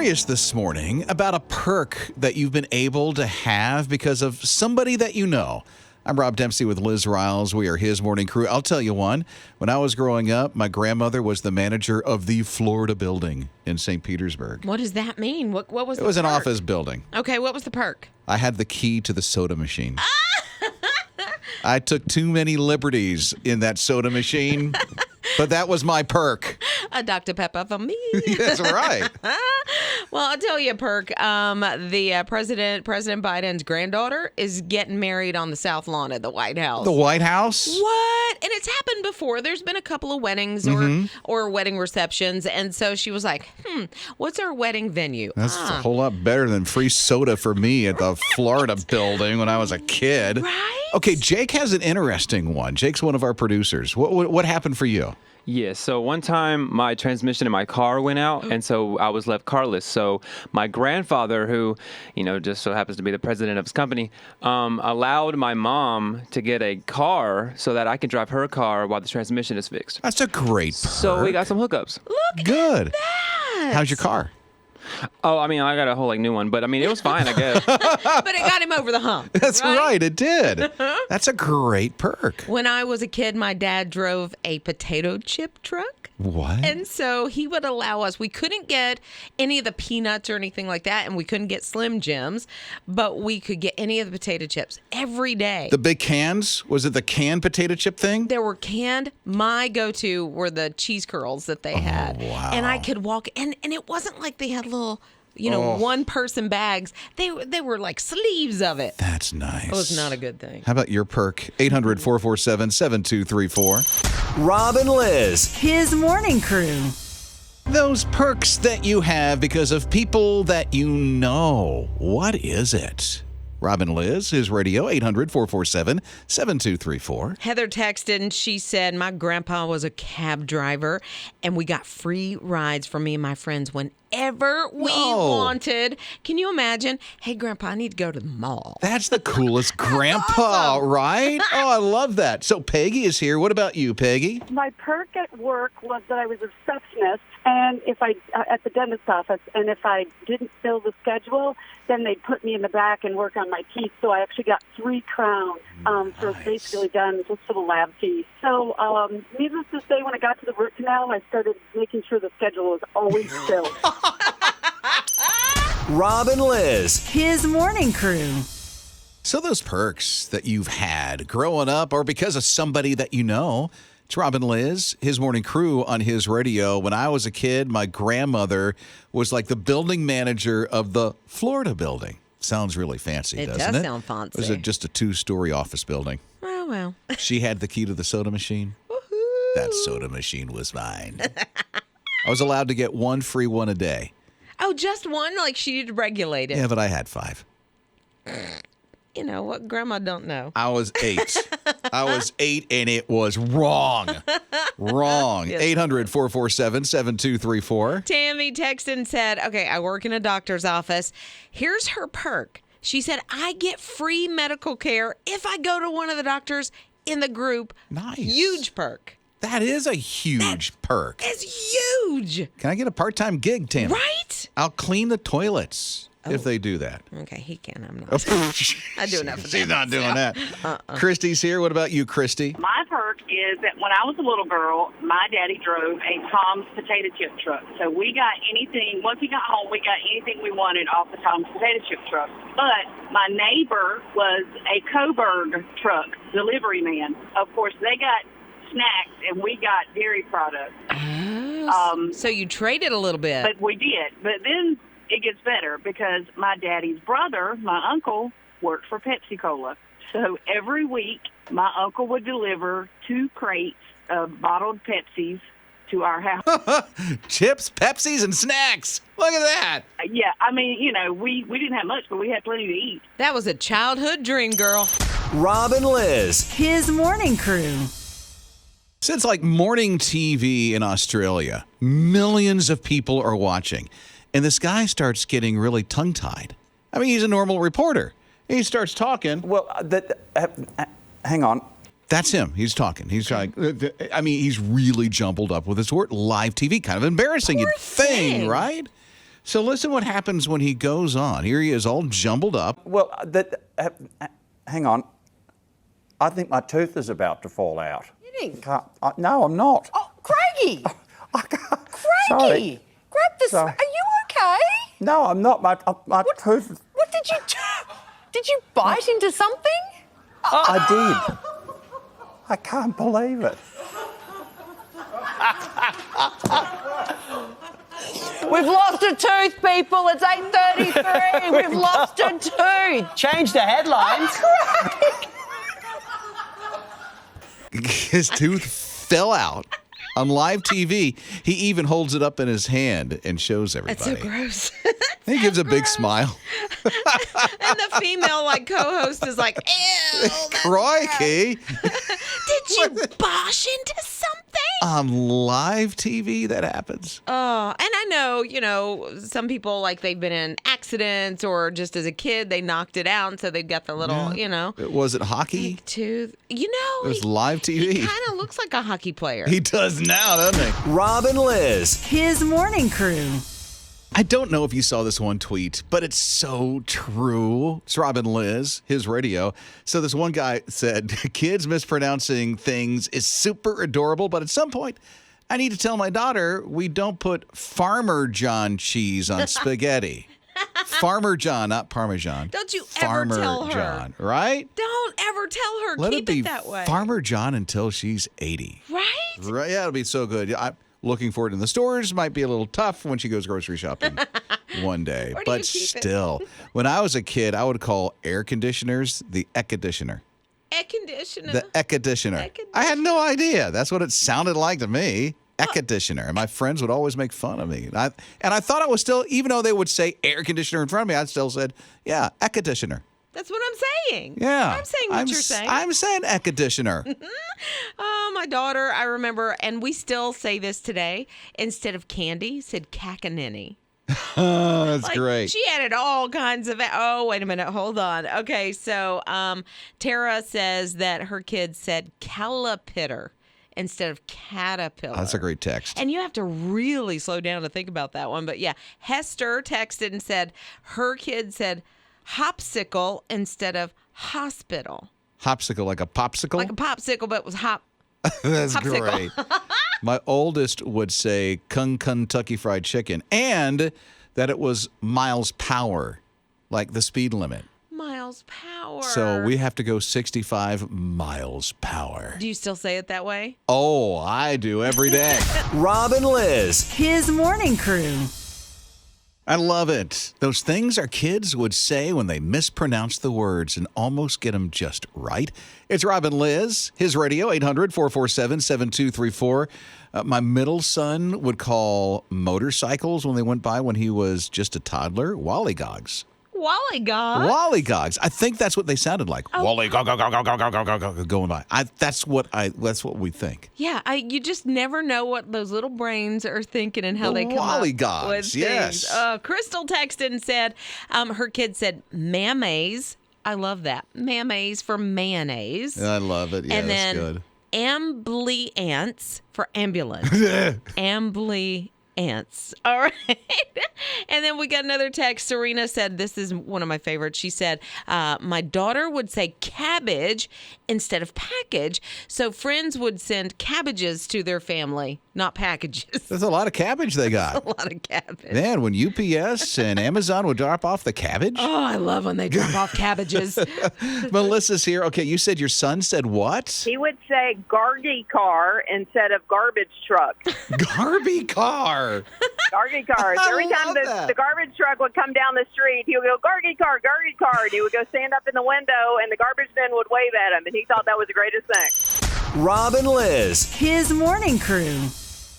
curious this morning about a perk that you've been able to have because of somebody that you know. I'm Rob Dempsey with Lizz Riles. We are his morning crew. I'll tell you one. When I was growing up, my grandmother was the manager of the Florida building in St. Petersburg. What does that mean? What was It the was an perk? office building. Okay, what was the perk? I had the key to the soda machine. I took too many liberties in that soda machine, but that was my perk. A Dr. Pepper for me. That's right. Well, I'll tell you a perk. The President Biden's granddaughter is getting married on the South Lawn at the White House. The White House? What? And it's happened before. There's been a couple of weddings or wedding receptions. And so she was like, what's our wedding venue? That's a whole lot better than free soda for me at the Florida building when I was a kid. Right? Okay, Jake has an interesting one. Jake's one of our producers. What happened for you? Yeah, so one time my transmission in my car went out, and so I was left carless. So my grandfather, who, just so happens to be the president of his company, allowed my mom to get a car so that I can drive her car while the transmission is fixed. That's a great perk. So we got some hookups. Look Good. at that. How's your car? Oh, I got a whole new one, but it was fine, I guess. But it got him over the hump. That's right, it did. That's a great perk. When I was a kid, my dad drove a potato chip truck. What? And so he would allow us, we couldn't get any of the peanuts or anything like that, and we couldn't get Slim Jims, but we could get any of the potato chips every day. The big cans? Was it the canned potato chip thing? There were canned. My go-to were the cheese curls that they had. Wow. And I could walk, and it wasn't like they had little, one-person bags. They were like sleeves of it. That's nice. It was not a good thing. How about your perk? 800-447-7234. Rob and Lizz, his morning crew. Those perks that you have because of people that you know. What is it? Rob and Lizz, his radio, 800-447-7234. Heather texted and she said, my grandpa was a cab driver and we got free rides for me and my friends whenever we wanted. Can you imagine? Hey, Grandpa, I need to go to the mall. That's the coolest grandpa, right? Oh, I love that. So Peggy is here. What about you, Peggy? My perk at work was that I was a receptionist, and if I at the dentist's office, and if I didn't fill the schedule, then they'd put me in the back and work on my teeth. So I actually got 3 crowns for basically done just for the lab fees. So needless to say, when I got to the root canal, I started making sure the schedule was always filled. Rob and Lizz, his morning crew. So those perks that you've had growing up or because of somebody that you know. It's Rob and Lizz, his morning crew on his radio. When I was a kid, my grandmother was like the building manager of the Florida building. Sounds really fancy, doesn't it? Does sound fancy. Was it just a 2-story office building? Oh, well. She had the key to the soda machine. Woohoo. That soda machine was mine. I was allowed to get 1 free one a day. Oh, just one? Like she'd regulate it. Yeah, but I had 5. You know what Grandma don't know. I was 8. I was 8 and it was wrong. Wrong. Yes. 800-447-7234. Tammy texted and said, okay, I work in a doctor's office. Here's her perk. She said, I get free medical care if I go to one of the doctors in the group. Nice. Huge perk. That is a huge perk. It's huge. Can I get a part-time gig, Tammy? Right? I'll clean the toilets if they do that. Okay, he can. I'm not. I do enough of that. She's not doing that. Christy's here. What about you, Christy? My perk is that when I was a little girl, my daddy drove a Tom's potato chip truck. So we got anything, once we got home, we got anything we wanted off the Tom's potato chip truck. But my neighbor was a Coburg truck delivery man. Of course, they got snacks and we got dairy products. So you traded a little bit. But we did. But then it gets better because my daddy's brother, my uncle, worked for Pepsi Cola. So every week, my uncle would deliver 2 crates of bottled Pepsis to our house. Chips, Pepsis, and snacks. Look at that. Yeah, we didn't have much, but we had plenty to eat. That was a childhood dream, girl. Rob and Lizz, his morning crew. Since like morning TV in Australia, millions of people are watching. And this guy starts getting really tongue-tied. I mean, he's a normal reporter. He starts talking. Well, hang on. That's him. He's talking. He's trying. He's really jumbled up with his word. Live TV, kind of embarrassing Poor thing, thing. right? So listen what happens when he goes on. Here he is all jumbled up. Well, hang on. I think my tooth is about to fall out. You think? No, I'm not. Oh, Craigie! I can't. Craigie! Sorry. Grab this. Sorry. Are you okay? No, I'm not. My tooth. What did you do? Did you bite into something? I did. I can't believe it. We've lost a tooth, people. It's 8:33. We've lost a tooth. Change the headlines. His tooth fell out on live TV. He even holds it up in his hand and shows everybody. That's so gross. He gives a big smile. And the female co-host is like, ew. that's Crikey. Did you bosh into something? On live TV, that happens. Oh, and I know, some people they've been in accidents or just as a kid they knocked it out, and so they've got the little, Was it hockey? tooth. It was live TV. He kind of looks like a hockey player. He does now, doesn't he? Rob and Liz, his morning crew. I don't know if you saw this one tweet, but it's so true. It's Rob and Liz, his radio. So this one guy said, kids mispronouncing things is super adorable, but at some point, I need to tell my daughter we don't put Farmer John cheese on spaghetti. Farmer John, not Parmesan. Don't you Farmer ever tell her. John, right? Don't ever tell her. Let Keep it be that way. Farmer John until she's 80. Right? Right? Yeah, it'll be so good. I'm looking forward to it in the stores. Might be a little tough when she goes grocery shopping one day. Where do But you keep it? still, when I was a kid, I would call air conditioners the air-conditioner. Air conditioner. The air-conditioner. I had no idea. That's what it sounded like to me. Air-conditioner. And my friends would always make fun of me. And I thought I was still, even though they would say air conditioner in front of me, I still said, yeah, air-conditioner. That's what I'm saying. Yeah. I'm saying what you're saying. I'm saying air-conditioner. Oh, my daughter, I remember, and we still say this today, instead of candy, said cacanini. That's great. She added all kinds of. Oh, wait a minute. Hold on. Okay, so Tara says that her kids said caterpillar instead of caterpillar. That's a great text. And you have to really slow down to think about that one. But yeah, Hester texted and said her kid said hopsicle instead of hospital. Hopsicle, like a popsicle? Like a popsicle, but it was hop. That's Popsicle. great. My oldest would say Kentucky Fried Chicken, and that it was miles power, like the speed limit. Miles power. So we have to go 65 miles power. Do you still say it that way? Oh, I do every day. Rob and Liz, his morning crew. I love it. Those things our kids would say when they mispronounce the words and almost get them just right. It's Rob and Liz, his radio, 800-447-7234. My middle son would call motorcycles when they went by when he was just a toddler, Wallygogs. Wallygogs. Wallygogs. I think that's what they sounded like. Wallygog, going by. That's what we think. Yeah, you just never know what those little brains are thinking and how The they come up Wallygogs, with yes. things. Crystal texted and said her kid said mayonnaise. I love that. Mayonnaise for mayonnaise. I love it. Yeah, and that's then good. ambulance for ambulance. Ambulance. All right. And then we got another text. Serena said, this is one of my favorites. She said, my daughter would say cabbage instead of package. So friends would send cabbages to their family, not packages. There's a lot of cabbage they got. A lot of cabbage. Man, when UPS and Amazon would drop off the cabbage. Oh, I love when they drop off cabbages. Melissa's here. Okay, you said your son said what? He would say gargy car instead of garbage truck. Garby car. Gargy car. Every time the garbage truck would come down the street, he would go, gargy car, gargy car. And he would go stand up in the window, and the garbage men would wave at him, and he thought that was the greatest thing. Rob and Liz, his morning crew.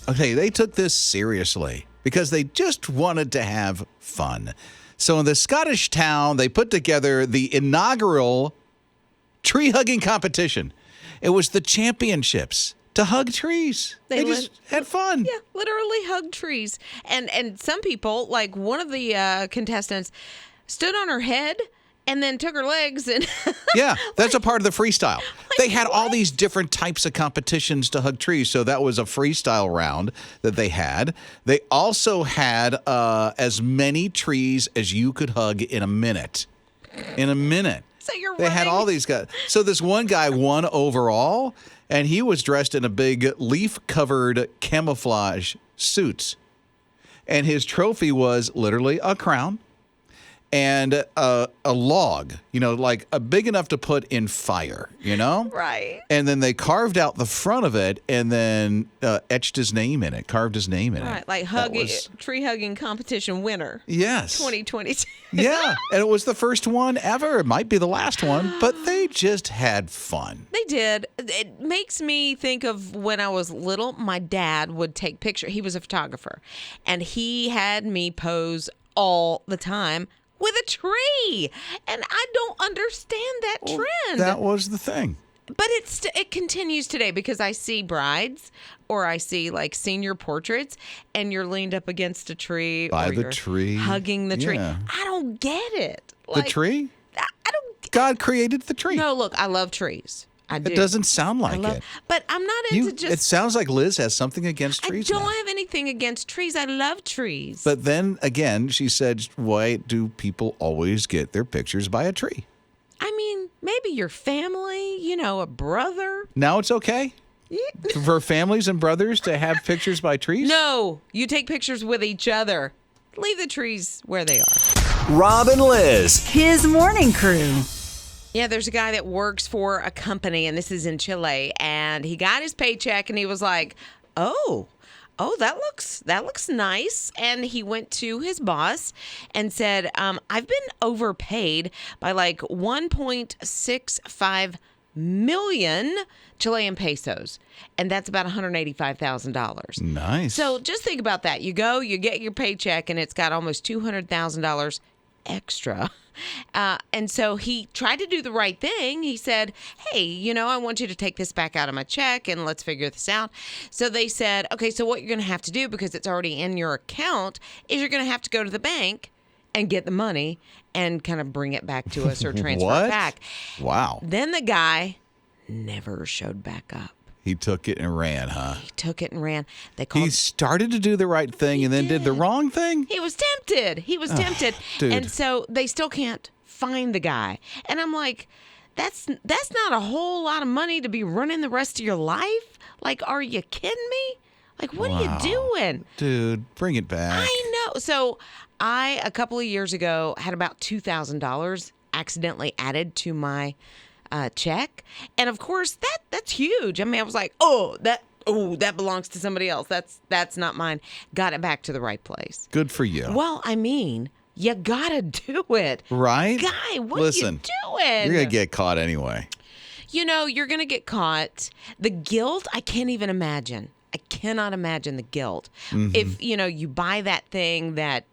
Okay, they took this seriously because they just wanted to have fun. So in the Scottish town, they put together the inaugural tree hugging competition. It was the championships to hug trees. They just had fun. Yeah, literally hug trees. And some people, like one of the contestants, stood on her head and then took her legs and Yeah, that's a part of the freestyle. They had all these different types of competitions to hug trees, so that was a freestyle round that they had. They also had as many trees as you could hug in a minute. In a minute. So you're They had all these guys. So this one guy won overall, and he was dressed in a big leaf-covered camouflage suit. And his trophy was literally a crown and a log, like a big enough to put in fire, Right. And then they carved out the front of it and then etched his name in it, carved his name in it. Right, like tree hugging competition winner. Yes. 2022. Yeah, and it was the first one ever. It might be the last one, but they just had fun. They did. It makes me think of when I was little, my dad would take pictures. He was a photographer, and he had me pose all the time with a tree. And I don't understand that trend. That was the thing. But it continues today because I see brides or I see like senior portraits and you're leaned up against a tree By or the you're tree. hugging the tree. Yeah. I don't get it. The tree? I don't. God created the tree. No, look, I love trees. I do. It doesn't sound like it. But I'm not into just. It sounds like Liz has something against trees. I don't now. have anything against trees. I love trees. But then again, she said, why do people always get their pictures by a tree? I mean, maybe your family, a brother. Now it's okay for families and brothers to have pictures by trees? No, you take pictures with each other. Leave the trees where they are. Rob and Liz, his morning crew. Yeah, there's a guy that works for a company, and this is in Chile, and he got his paycheck, and he was like, oh, that looks nice. And he went to his boss and said, I've been overpaid by like 1.65 million Chilean pesos, and that's about $185,000. Nice. So just think about that. You go, you get your paycheck, and it's got almost $200,000 extra. And so he tried to do the right thing. He said, hey, I want you to take this back out of my check and let's figure this out. So they said, okay, so what you're going to have to do, because it's already in your account, is you're going to have to go to the bank and get the money and kind of bring it back to us or transfer it back. Wow. Then the guy never showed back up. He took it and ran, huh? He took it and ran. They called. He started to do the right thing and then did the wrong thing? He was tempted. Dude. And so they still can't find the guy. And I'm like, that's not a whole lot of money to be running the rest of your life. Like, are you kidding me? Like, what are you doing? Dude, bring it back. I know. So a couple of years ago, had about $2,000 accidentally added to my check. And of course, that's huge. I mean, I was like, that belongs to somebody else. That's not mine. Got it back to the right place. Good for you. Well, I mean, you gotta do it. Right? Guy, what Listen, are you doing? You're going to get caught anyway. You're going to get caught. The guilt, I can't even imagine. I cannot imagine the guilt. Mm-hmm. If, you buy that thing that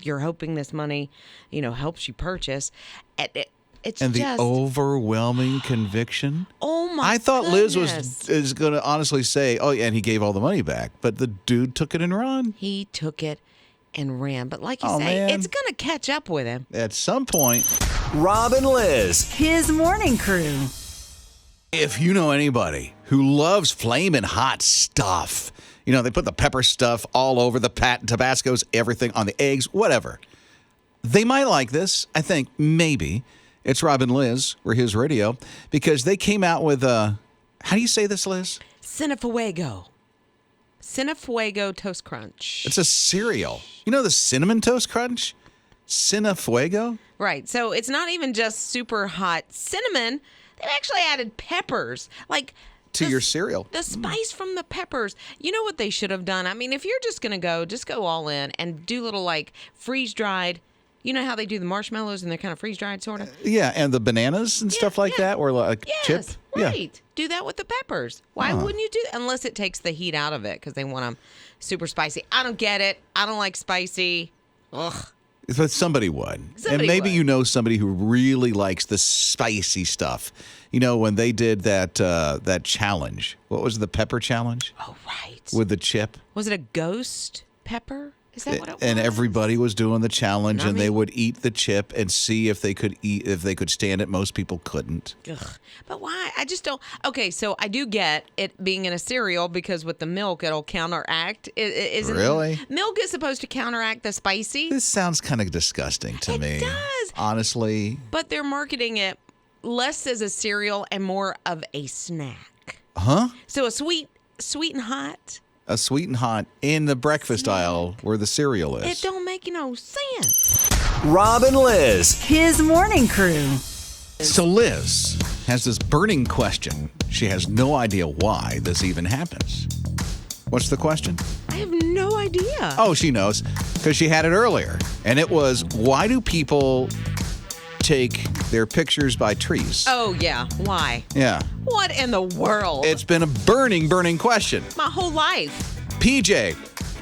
you're hoping this money, helps you purchase. It's and just, the overwhelming conviction. Oh my! I thought goodness. Liz is going to honestly say, "Oh, yeah," and he gave all the money back, but the dude took it and run. He took it and ran, but like you say, man. it's going to catch up with him At some point. Rob and Liz, his morning crew. If you know anybody who loves flaming hot stuff, they put the pepper stuff all over the Tabascos, everything on the eggs, whatever. They might like this. I think maybe. It's Rob and Liz, we're His Radio, because they came out with how do you say this, Liz? Cinefuego Toast Crunch. It's a cereal. You know the Cinnamon Toast Crunch? Cinefuego? Right. So it's not even just super hot cinnamon. They've actually added peppers. To your cereal. The spice from the peppers. You know what they should have done? I mean, if you're just going to just go all in and do little freeze-dried. You know how they do the marshmallows and they're kind of freeze-dried, sort of? Yeah, and the bananas and stuff like that, or like chip. Right. Yeah. Do that with the peppers. Why wouldn't you do that? Unless it takes the heat out of it because they want them super spicy. I don't get it. I don't like spicy. Ugh. But somebody would. Somebody and maybe would. you know somebody who really likes the spicy stuff. When they did that challenge. What was the pepper challenge? Oh, right. With the chip? Was it a ghost pepper? Is that what it was? And everybody was doing the challenge, I and they mean- would eat the chip and see if they could stand it. Most people couldn't. Ugh. But why? I just don't. Okay, so I do get it being in a cereal because with the milk, it'll counteract. Isn't Really? Milk is supposed to counteract the spicy, This sounds kind of disgusting to me. It does. Honestly. but they're marketing it less as a cereal and more of a snack. Huh? So a sweet and hot. A sweet and hot in the breakfast aisle where the cereal is. It don't make no sense. Rob and Liz, his morning crew. So Liz has this burning question. She has no idea why this even happens. What's the question? I have no idea. Oh, she knows because she had it earlier. And it was, why do people take their pictures by trees? Oh, yeah. Why? Yeah. What in the world? It's been a burning question. my whole life. PJ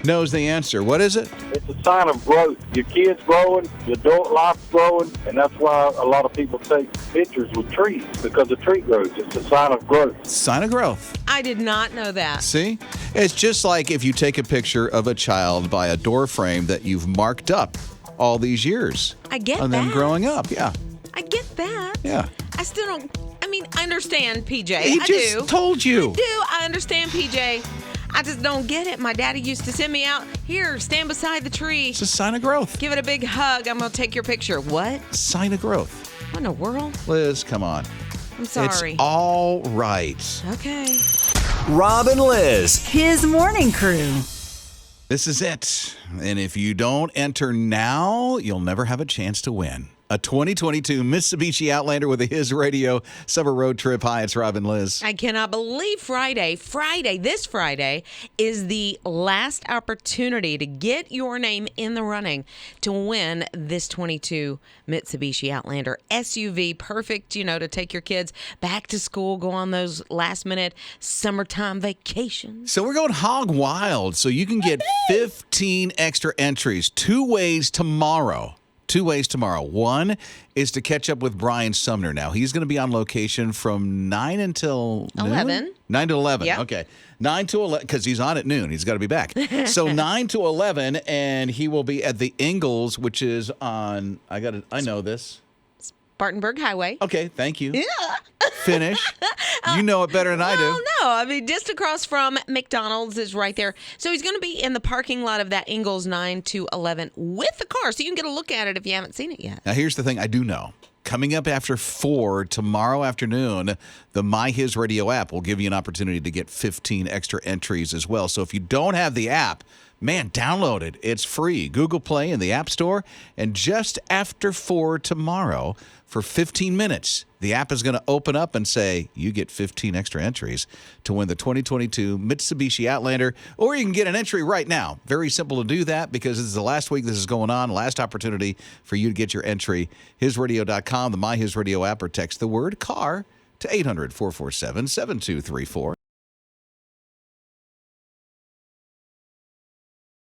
knows the answer. What is it? It's a sign of growth. Your kid's growing, your adult life's growing, and that's why a lot of people take pictures with trees, because the tree grows. It's a sign of growth. Sign of growth. I did not know that. See? It's just like if you take a picture of a child by a door frame that you've marked up all these years. I get and them that. growing up. Yeah. I get that. Yeah. I still don't. I mean, I understand, PJ. He I just do. told you. I understand, PJ. I just don't get it. My daddy used to send me out, here, stand beside the tree. It's a sign of growth. Give it a big hug. I'm going to take your picture. What? Sign of growth. What in the world? Liz, come on. I'm sorry. It's all right. Okay. Rob and Liz, his morning crew. This is it. And if you don't enter now, you'll never have a chance to win. A 2022 Mitsubishi Outlander with a His Radio summer road trip. Hi, it's Rob and Liz. I cannot believe this Friday is the last opportunity to get your name in the running to win this 22 Mitsubishi Outlander SUV. Perfect, to take your kids back to school, go on those last minute summertime vacations. So we're going hog wild. So you can get 15 extra entries 2 ways tomorrow. 2 ways tomorrow. One is to catch up with Brian Sumner. Now, he's going to be on location from 9 until 11. Noon? 9 to 11. Yep. Okay. 9 to 11, because he's on at noon. He's got to be back. So 9 to 11, and he will be at the Ingalls, which is on, I know this. Spartanburg Highway. Okay, thank you. Yeah. Finish. You know it better than I do. Well, no. I mean, just across from McDonald's is right there. So he's going to be in the parking lot of that Ingalls 9 to 11 with the car. So you can get a look at it if you haven't seen it yet. Now, here's the thing I do know. Coming up after 4 tomorrow afternoon, the My His Radio app will give you an opportunity to get 15 extra entries as well. So if you don't have the app, man, download it. It's free. Google Play and the App Store. And just after 4 tomorrow, for 15 minutes, the app is going to open up and say, you get 15 extra entries to win the 2022 Mitsubishi Outlander, or you can get an entry right now. Very simple to do that because this is the last week this is going on, last opportunity for you to get your entry. HisRadio.com, the My His Radio app, or text the word CAR to 800-447-7234.